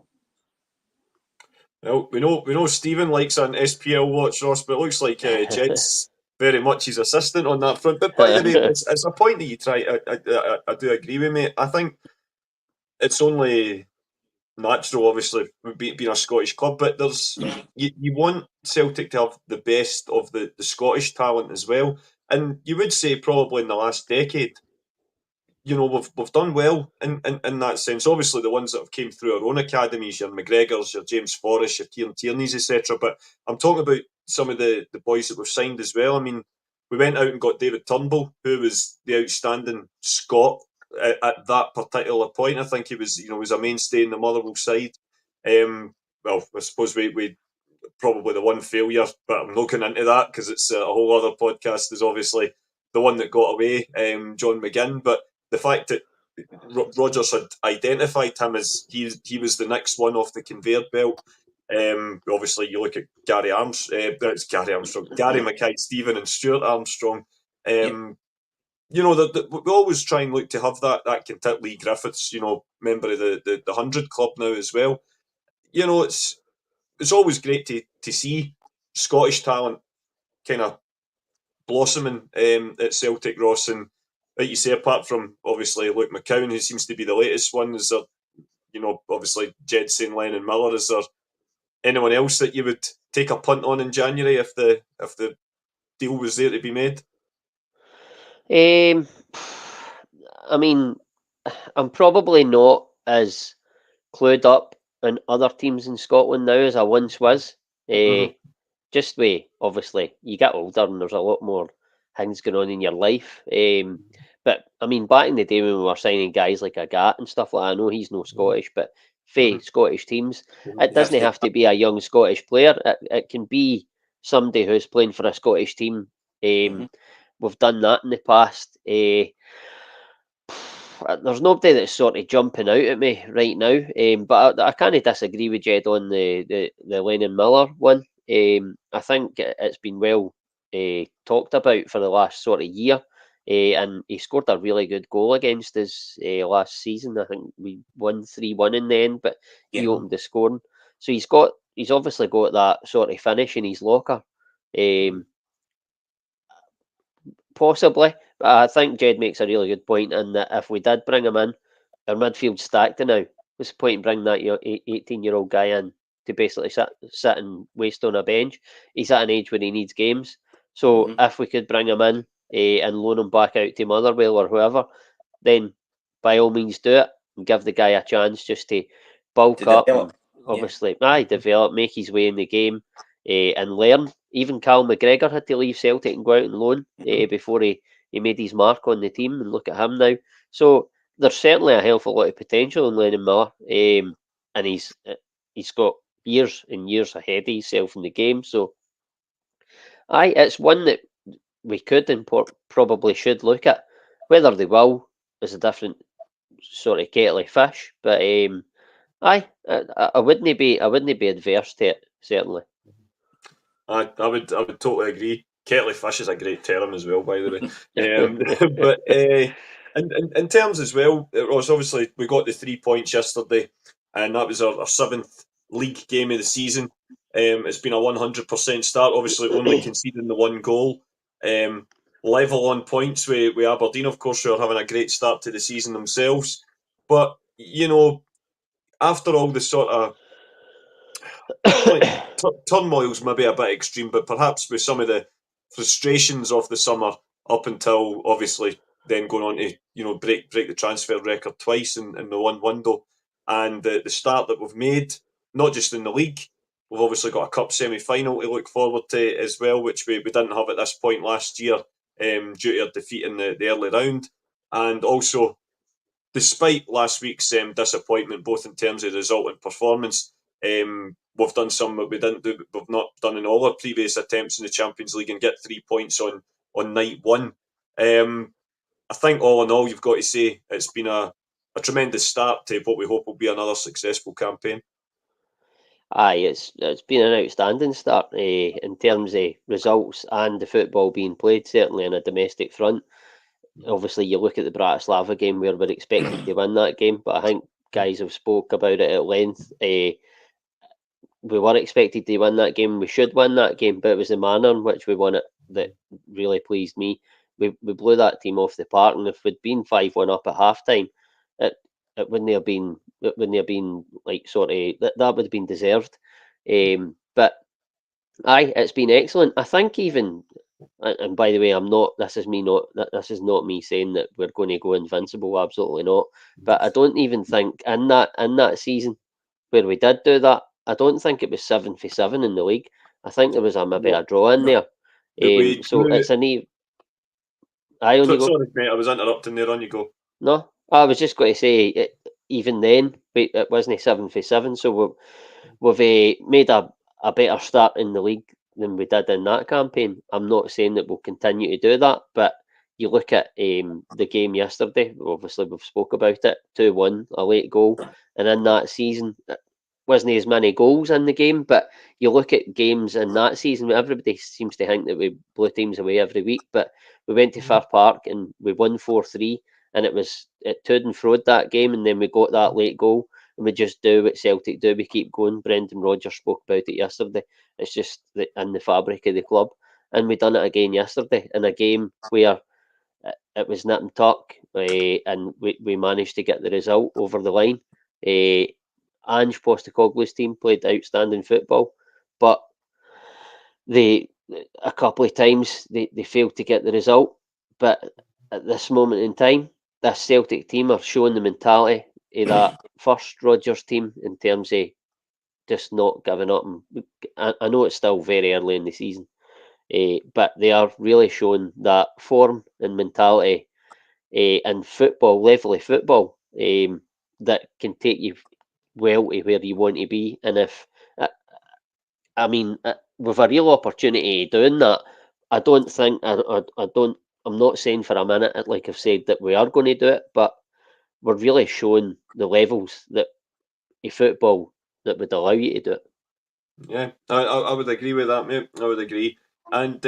Well, we know Stephen likes an SPL watch, Ross, but it looks like Jed's very much his assistant on that front. But by the way, it's a point that you try. I do agree with, mate. I think it's only natural, obviously, being a Scottish club, but there's you want Celtic to have the best of the Scottish talent as well. And you would say probably in the last decade, you know, we've done well in that sense. Obviously, the ones that have came through our own academies, your McGregors, your James Forrest, your Kieran Tierney's, etc. But I'm talking about some of the boys that we've signed as well. I mean, we went out and got David Turnbull, who was the outstanding Scot at that particular point. I think he was, was a mainstay in the Motherwell side. Well, I suppose we probably the one failure, but I'm not going into that because it's a whole other podcast. Is obviously the one that got away, John McGinn. But the fact that Rodgers had identified him as he was the next one off the conveyor belt. Obviously, you look at Gary Mackay, Stephen, and Stuart Armstrong. We always try and look to have that content. Lee Griffiths, member of the 100 Club now as well. It's always great to see Scottish talent kind of blossoming at Celtic, Ross. And like you say, apart from obviously Luke McCowan, who seems to be the latest one, is there, obviously Jedson, Lennon, Miller, is there anyone else that you would take a punt on in January if the deal was there to be made? I mean, I'm probably not as clued up in other teams in Scotland now as I once was. Just way, obviously, you get older and there's a lot more things going on in your life. But I mean, back in the day when we were signing guys like Agat and stuff like that, I know he's no Scottish, but Scottish teams, it doesn't have to be a young Scottish player. It can be somebody who's playing for a Scottish team. We've done that in the past. There's nobody that's sort of jumping out at me right now, but I kind of disagree with Jed on the Lennon Miller one. I think it's been well talked about for the last sort of year, and he scored a really good goal against us last season. I think we won 3-1 in the end, but he opened the scoring. So he's obviously got that sort of finish in his locker. Possibly, but I think Jed makes a really good point in that if we did bring him in, our midfield's stacked now. What's the point in bringing that 18-year-old guy in to basically sit and waste on a bench? He's at an age where he needs games. So if we could bring him in and loan him back out to Motherwell or whoever, then by all means do it and give the guy a chance just to bulk up and obviously develop, make his way in the game and learn. Even Cal McGregor had to leave Celtic and go out on loan before he made his mark on the team, and look at him now. So there's certainly a hell of a lot of potential in Lennon Miller, and he's got years and years ahead of himself in the game. So it's one that we could and probably should look at. Whether they will is a different sort of kettle of fish, but I wouldn't be adverse to it, certainly. I would totally agree. Kettle of fish is a great term as well, by the way. But in terms as well, Ross, obviously we got the 3 points yesterday, and that was our 7th league game of the season. It's been a 100% start. Obviously, only conceding the 1 goal. Level on points with Aberdeen, of course, who are having a great start to the season themselves. But after all the sort of turmoil's maybe a bit extreme, but perhaps with some of the frustrations of the summer up until obviously then going on to break the transfer record twice in the one window, and the start that we've made, not just in the league, we've obviously got a cup semi-final to look forward to as well, which we didn't have at this point last year due to our defeat in the early round, and also despite last week's disappointment both in terms of result and performance. We've done some that we've not done in all our previous attempts in the Champions League, and get 3 points on night one. I think all in all, you've got to say it's been a tremendous start to what we hope will be another successful campaign. It's been an outstanding start in terms of results and the football being played, certainly on a domestic front. Obviously, you look at the Bratislava game where we're expected to win that game, but I think guys have spoke about it at length. We were expected to win that game. We should win that game, but it was the manner in which we won it that really pleased me. We blew that team off the park, and if we'd been 5-1 up at half time, it wouldn't have been like sort of that would have been deserved. But it's been excellent. I think even, and by the way, this is not me saying that we're going to go invincible. Absolutely not. But I don't even think in that season where we did do that, I don't think it was 7 for 7 in the league. I think there was maybe a draw in there. So it's an even. Sorry, mate, I was interrupting there. On you go. No, I was just going to say, even then, it wasn't 7 for 7. So we've made a better start in the league than we did in that campaign. I'm not saying that we'll continue to do that, but you look at the game yesterday, obviously we've spoke about it, 2-1, a late goal, and in that season, wasn't as many goals in the game, but you look at games in that season, everybody seems to think that we blew teams away every week, but we went to Fir Park and we won 4-3, and it was at to and fro that game, and then we got that late goal. and we just do what Celtic do. We keep going. Brendan Rodgers spoke about it yesterday. It's just in the fabric of the club. And we done it again yesterday in a game where it was nip and tuck, and we managed to get the result over the line. Ange Postecoglou's team played outstanding football, but a couple of times they failed to get the result. But at this moment in time, this Celtic team are showing the mentality of that first Rodgers team in terms of just not giving up. And I know it's still very early in the season, but they are really showing that form and mentality and football, level football, that can take you well to where you want to be. And if with a real opportunity doing that, I don't think I'm not saying for a minute, like I've said, that we are going to do it, but we're really showing the levels that a football that would allow you to do it. Yeah, I would agree with that, mate. I would agree. And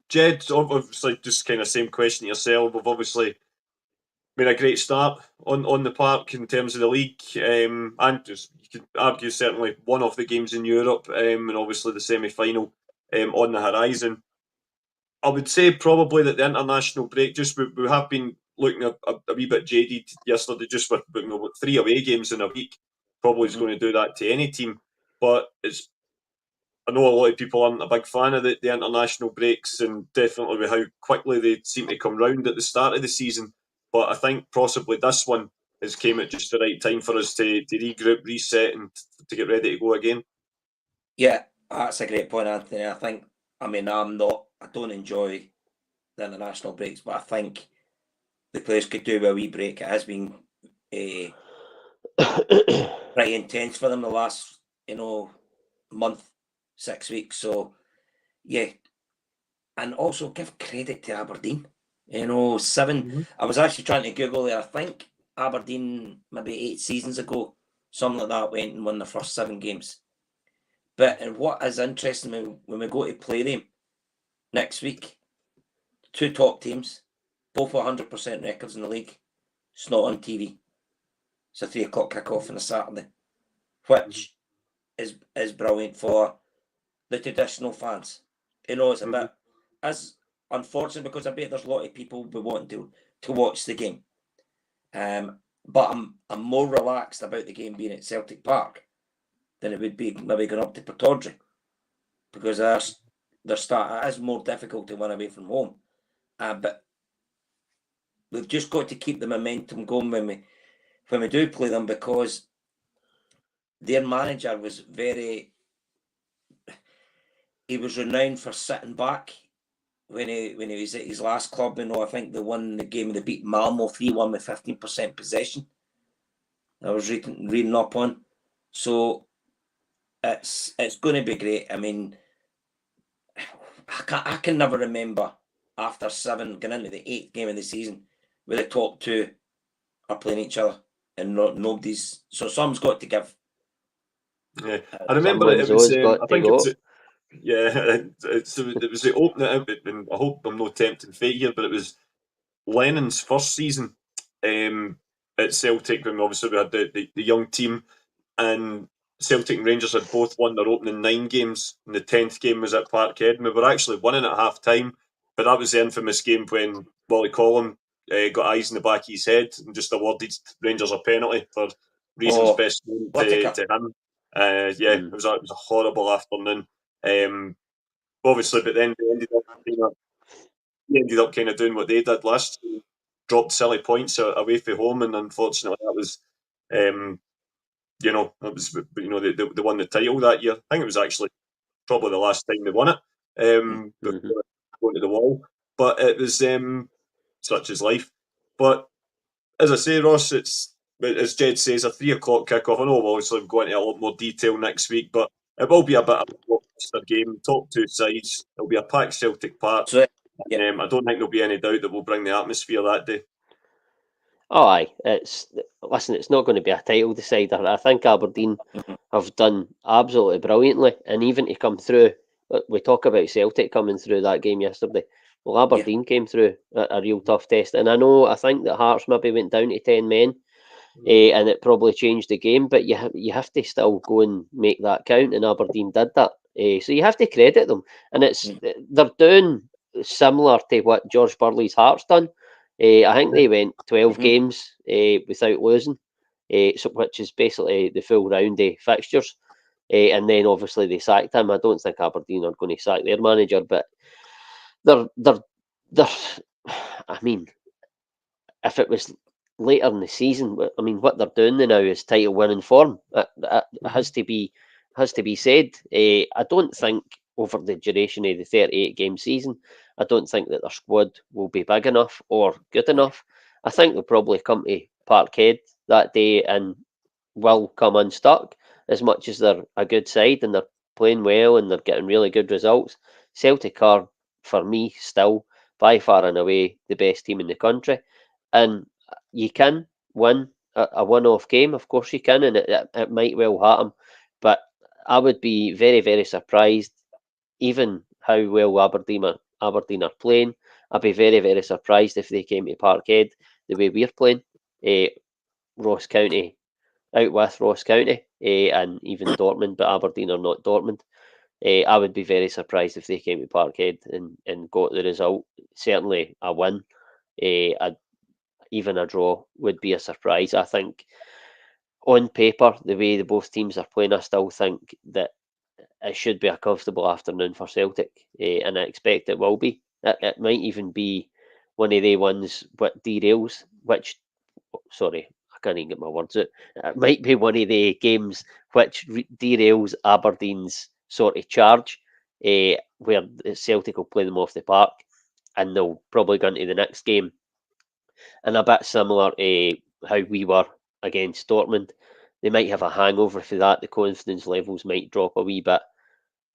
Jed, obviously, just kind of same question to yourself. We've obviously made a great start on the park in terms of the league, and just you could argue certainly one of the games in Europe, and obviously the semi-final on the horizon. I would say probably that the international break, just we have been looking a wee bit jaded yesterday, just with 3 away games in a week. Probably is going to do that to any team, but I know a lot of people aren't a big fan of the international breaks, and definitely with how quickly they seem to come round at the start of the season. But I think possibly this one has came at just the right time for us to regroup, reset, and to get ready to go again. Yeah, that's a great point, Anthony. I don't enjoy the international breaks, but I think the players could do a wee break. It has been pretty intense for them the last, month, 6 weeks. So, yeah. And also give credit to Aberdeen. 7. Mm-hmm. I was actually trying to Google there. I think Aberdeen, maybe 8 seasons ago, something like that, went and won the first 7 games. But what is interesting when we go to play them next week, 2 top teams, both 100% records in the league. It's not on TV. It's a 3 o'clock kickoff on a Saturday, which is brilliant for the traditional fans. It's a bit as unfortunate because I bet there's a lot of people who want to watch the game. But I'm more relaxed about the game being at Celtic Park than it would be maybe going up to Pittodrie, because it is more difficult to win away from home. But we've just got to keep the momentum going when we do play them, because their manager was he was renowned for sitting back when he was at his last club. I think they won the game, they beat Malmo 3-1 with 15% possession. I was reading up on. So it's going to be great. I mean, I can never remember after 7 going into the 8th game of the season where the top 2 are playing each other and nobody's. So someone's got to give. Yeah, I remember it was. I think it was. It was the opening, and I hope I'm not tempting fate here, but it was Lennon's first season at Celtic, when obviously we had the young team, and Celtic and Rangers had both won their opening 9 games, and the 10th game was at Parkhead, and we were actually winning at half time, but that was the infamous game when Wally Collum got eyes in the back of his head and just awarded Rangers a penalty for reasons best known to him. It was a horrible afternoon. Obviously, but then they ended up kind of doing what they did last year, dropped silly points away from home, and unfortunately that was, they won the title that year. I think it was actually probably the last time they won it before going to the wall. But it was such is life. But as I say, Ross, it's, as Jed says, a 3 o'clock kickoff. I know we'll obviously go into a lot more detail next week, but it will be a bit of a blockbuster game. Top 2 sides. It'll be a packed Celtic Park. I don't think there'll be any doubt that we'll bring the atmosphere that day. Oh, aye. It's not going to be a title decider. I think Aberdeen have done absolutely brilliantly, and even to come through, we talk about Celtic coming through that game yesterday. Well, Aberdeen came through a real tough test, and I think that Hearts maybe went down to 10 men, and it probably changed the game. But you have to still go and make that count, and Aberdeen did that. So you have to credit them, and they're doing similar to what George Burley's Hearts done. I think they went 12 games without losing, which is basically the full round of fixtures. And then obviously they sacked him. I don't think Aberdeen are going to sack their manager, but they're. I mean, if it was later in the season, I mean, what they're doing now is title winning form. It has to be said. I don't think over the duration of the 38 game season, I don't think that their squad will be big enough or good enough. I think they'll probably come to Parkhead that day and will come unstuck, as much as they're a good side and they're playing well and they're getting really good results. Celtic are, for me, still by far and away the best team in the country. And you can win a one-off game, of course you can, and it might well happen. But I would be very, very surprised, even how well Aberdeen are playing. I'd be very, very surprised if they came to Parkhead the way we're playing. Ross County out with Ross County and even Dortmund, but Aberdeen are not Dortmund. I would be very surprised if they came to Parkhead and got the result. Certainly a win. Even a draw would be a surprise. I think on paper, the way the both teams are playing, I still think that it should be a comfortable afternoon for Celtic, and I expect it will be. It might even be one of the ones what derails, sorry, I can't even get my words out. It might be one of the games which derails Aberdeen's sort of charge, where Celtic will play them off the park, and they'll probably go into the next game. And a bit similar to how we were against Dortmund. They might have a hangover for that. The confidence levels might drop a wee bit.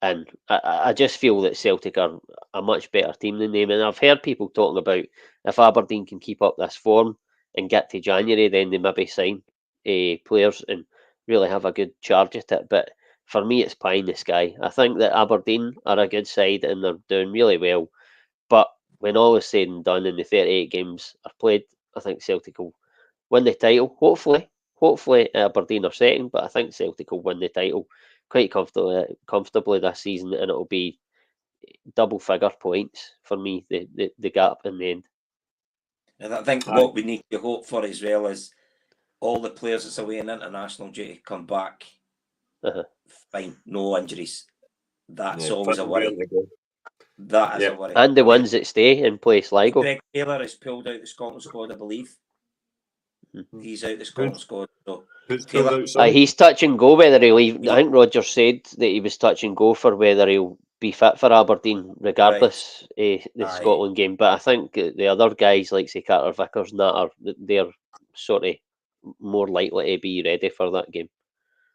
And I just feel that Celtic are a much better team than them. And I've heard people talking about if Aberdeen can keep up this form and get to January, then they maybe sign players and really have a good charge at it. But for me, it's pie in the sky. I think that Aberdeen are a good side and they're doing really well. But when all is said and done and the 38 games are played, I think Celtic will win the title. Hopefully Aberdeen are second, but I think Celtic will win the title quite comfortably this season, and it'll be double figure points for me, the gap in the end. And I think what we need to hope for as well is all the players that's away in international duty come back fine, no injuries. That's always a worry. That is a worry. And the ones that stay in play, Sligo. Greg Taylor has pulled out the Scotland squad, I believe. He's out the Scotland squad. So he's touch and go whether he'll leave. I think Roger said that he was touch and go for whether he'll be fit for Aberdeen regardless of the Scotland game. But I think the other guys like say Carter Vickers and that they're sort of more likely to be ready for that game.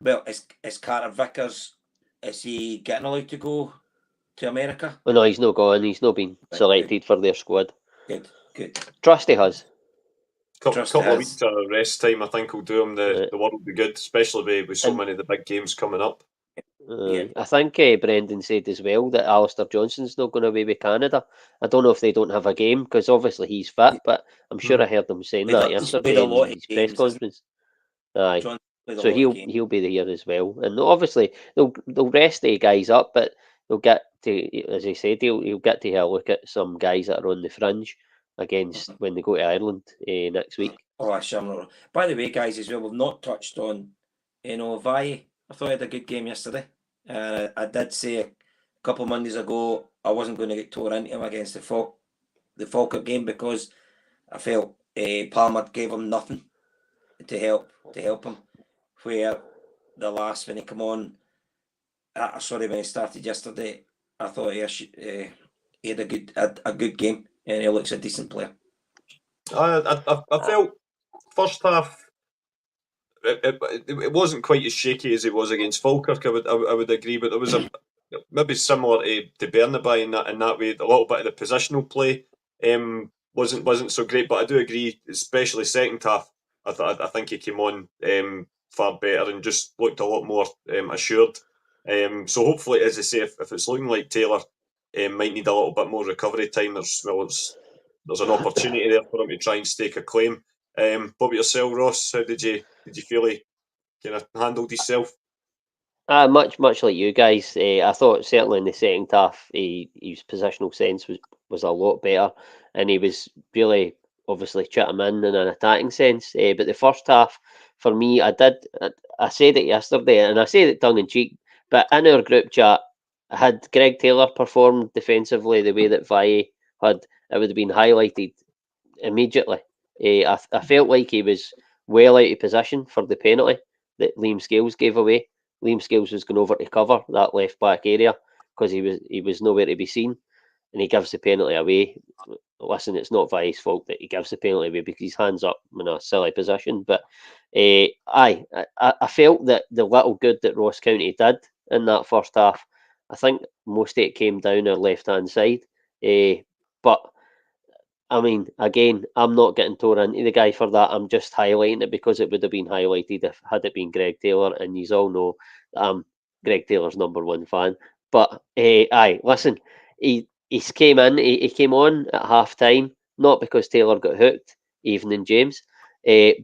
Well, is Carter Vickers, is he getting allowed to go to America? Well, no, he's not gone. He's not been selected for their squad. Good. Trust he has. Couple of weeks of rest time, I think, will do him. The world will be good, especially with so many of the big games coming up. I think Brendan said as well that Alistair Johnson's not going away with Canada. I don't know if they don't have a game because obviously he's fit, but I'm sure I heard them saying that yesterday in his press conference. Aye, so he'll be there as well, and obviously they'll rest the guys up, but they'll get to, as I said, he'll get to have a look at some guys that are on the fringe against when they go to Ireland next week. Oh, sure. By the way, guys, as well, we've not touched on, Vai. I thought he had a good game yesterday. I did say a couple of Mondays ago I wasn't going to get tore into him against the Falkirk game because I felt Palmer gave him nothing to help him. Where when he come on, when he started yesterday, I thought he had a good game and he looks a decent player. I felt first half it wasn't quite as shaky as it was against Falkirk. I would agree, but there was maybe similar to Bernabei in that way. A little bit of the positional play wasn't so great, but I do agree, especially second half. I think he came on far better and just looked a lot more assured. So hopefully, as I say, if it's looking like Taylor might need a little bit more recovery time, there's an opportunity there for him to try and stake a claim. What about yourself, Ross? How did you feel he kind of handled himself? Much like you guys. I thought certainly in the second half, his positional sense was a lot better, and he was really obviously chipping in an attacking sense. But the first half, for me, I said it yesterday, and I said it tongue in cheek. But in our group chat, had Greg Taylor performed defensively the way that Valle had, it would have been highlighted immediately. I felt like he was well out of position for the penalty that Liam Scales gave away. Liam Scales was going over to cover that left back area because he was nowhere to be seen, and he gives the penalty away. Listen, it's not Valle's fault that he gives the penalty away because his hands up in a silly position. But I felt that the little good that Ross County did in that first half, I think most of it came down our left hand side. But I mean, again, I'm not getting torn into the guy for that. I'm just highlighting it because it would have been highlighted if had it been Greg Taylor, and you all know that I'm Greg Taylor's #1 fan. But listen, he came in, he came on at half time, not because Taylor got hooked, Evening James,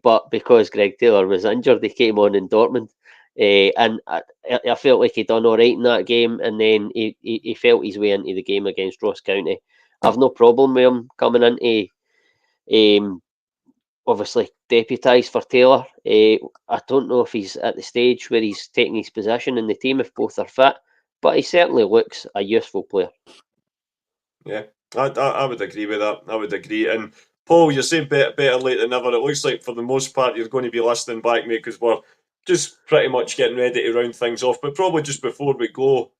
but because Greg Taylor was injured. He came on in Dortmund, and I felt like he'd done all right in that game, and then he felt his way into the game against Ross County. I've no problem with him coming into obviously deputised for Taylor. I don't know if he's at the stage where he's taking his position in the team if both are fit, but he certainly looks a useful player. Yeah, I would agree with that. I would agree. And Paul, you're saying better late than never. It looks like for the most part you're going to be listening back, mate, because we're just pretty much getting ready to round things off. But probably just before we go,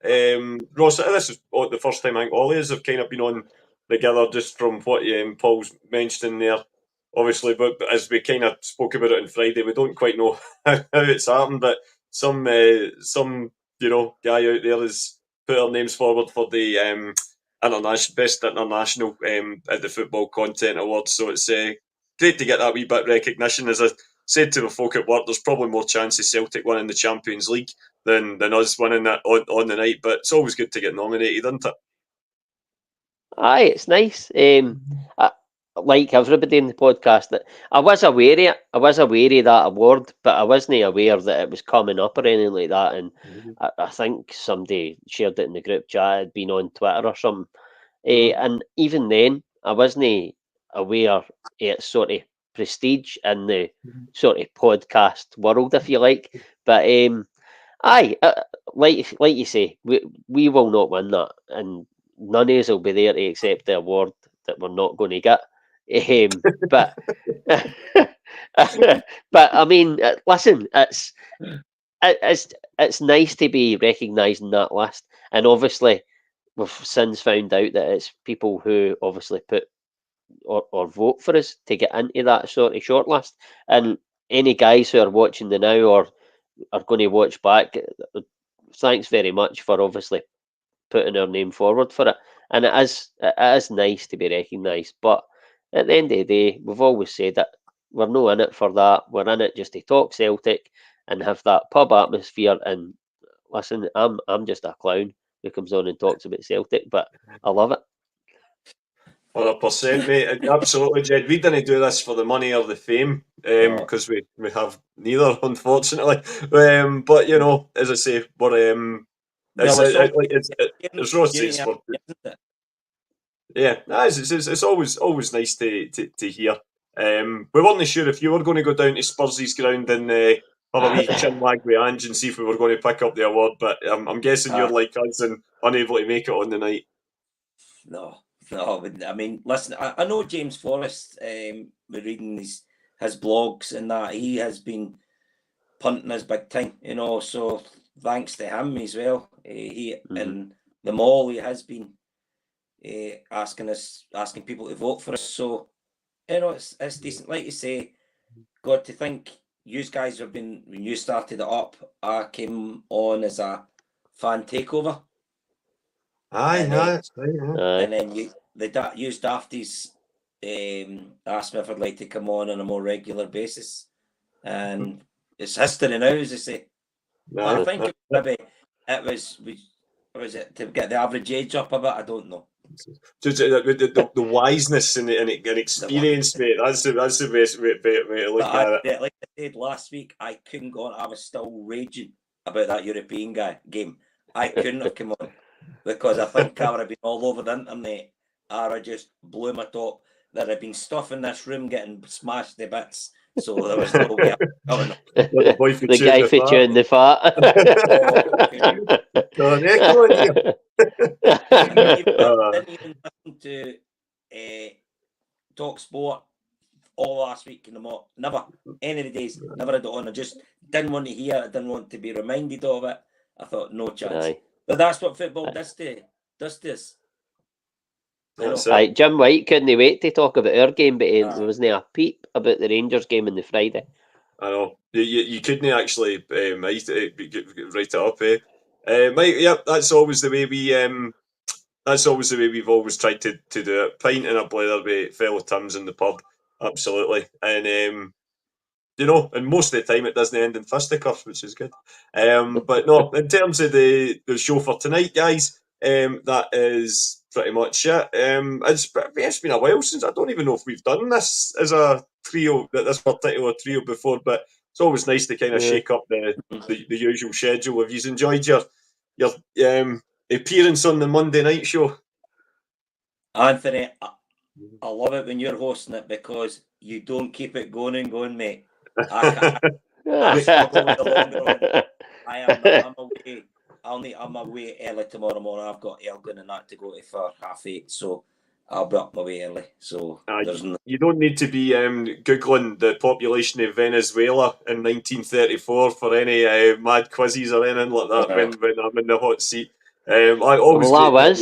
Ross, this is the first time I think all of us have kind of been on together, just from what Paul's mentioning there. Obviously, but as we kind of spoke about it on Friday, we don't quite know how it's happened, but some guy out there has put our names forward for the best international at the Football Content Awards. So it's great to get that wee bit of recognition. As I said to the folk at work, there's probably more chance of Celtic winning the Champions League than us winning that on the night. But it's always good to get nominated, isn't it? Aye, it's nice. Like everybody in the podcast, that I was aware of it. I was aware of that award, but I wasn't aware that it was coming up or anything like that. And I think somebody shared it in the group chat. It'd been on Twitter or something. And even then, I wasn't aware of its sort of prestige in the sort of podcast world, if you like. But like you say, we will not win that, and none of us will be there to accept the award that we're not going to get. But but I mean, listen, it's nice to be recognised in that list, and obviously we've since found out that it's people who obviously put or vote for us to get into that sort of shortlist. And any guys who are watching the now or are going to watch back, thanks very much for obviously putting our name forward for it. And it is nice to be recognised, but at the end of the day, we've always said that we're not in it for that. We're in it just to talk Celtic and have that pub atmosphere. And listen, I'm just a clown who comes on and talks about Celtic, but I love it. 100%, mate. Absolutely, Jed. We didn't do this for the money or the fame, because we have neither, unfortunately. But you know, as I say, we're it's Ross says for. Yeah, it's always nice to hear. We weren't sure if you were going to go down to Spursy's ground and have a wee chin wag with Ange and see if we were going to pick up the award, but I'm guessing you're like us and unable to make it on the night. No. I mean, listen, I know James Forrest. We're reading his blogs and that he has been punting us big time, you know. So thanks to him as well. He in the mall, he has been asking people to vote for us. So you know, it's decent. Like you say, got to think you guys have been when you started it up. I came on as a fan takeover. Aye, that's right. And then you Dafties asked me if I'd like to come on a more regular basis, and it's history now, as I say. I think maybe it was to get the average age up a bit. I don't know, Just the wiseness and experience, mate. That's the best way to look at it. Like I said last week, I couldn't go on. I was still raging about that European game. I couldn't have come on because I think I would have been all over the internet, or I just blew my top. There had been stuff in this room getting smashed to bits, so there was no way coming on. The guy for chewing the fat. Didn't even listen to Talk Sport all last week in the mock. Never, any of the days, never had it on. I just didn't want to hear it. I didn't want to be reminded of it. I thought, no chance. Aye. But that's what football does to us. Jim White couldn't wait to talk about our game, but there wasn't a peep about the Rangers game on the Friday. I know. You couldn't actually write it up, eh? Mike, yep, that's always the way we've always tried to do it. Pint and a blather with fellow Tims in the pub, absolutely. And and most of the time it doesn't end in fisticuffs, which is good. But no, in terms of the show for tonight, guys, that is pretty much it. It's been a while since, I don't even know if we've done this as a trio, this particular trio before, but it's always nice to kind of shake up the usual schedule. Have you enjoyed your appearance on the Monday night show? Anthony, I love it when you're hosting it because you don't keep it going and going, mate. I struggle with the long run. I'm away early tomorrow morning. I've got Elgin and that to go to for 8:30, so I'll be up my way early. So you don't need to be googling the population of Venezuela in 1934 for any mad quizzes or anything like that when I'm in the hot seat. I always I was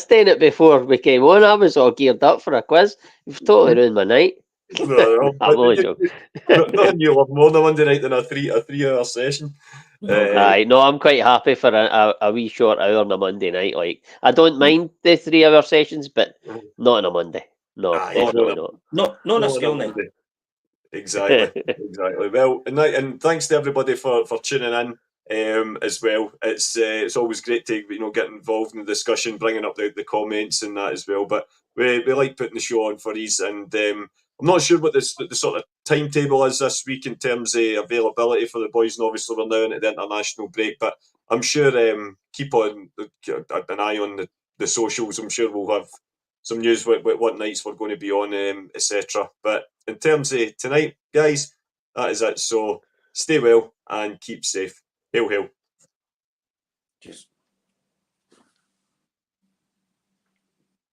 doing it before we came on. I was all geared up for a quiz. You've totally ruined my night. No, nothing you love more on a Monday night than a 3-hour session. No, I'm quite happy for a wee short hour on a Monday night. Like, I don't mind the 3-hour sessions, but not on a Monday. No, definitely not. No, on a school night. Exactly. Well, and thanks to everybody for tuning in. As well, it's always great to get involved in the discussion, bringing up the comments and that as well. But we like putting the show on for these, and I'm not sure what the sort of timetable is this week in terms of availability for the boys. And obviously we're now into the international break, but I'm sure keep an eye on the socials. I'm sure we'll have some news what nights we're going to be on, etc. But in terms of tonight, guys, that is it. So stay well and keep safe. Hail, hail. Cheers.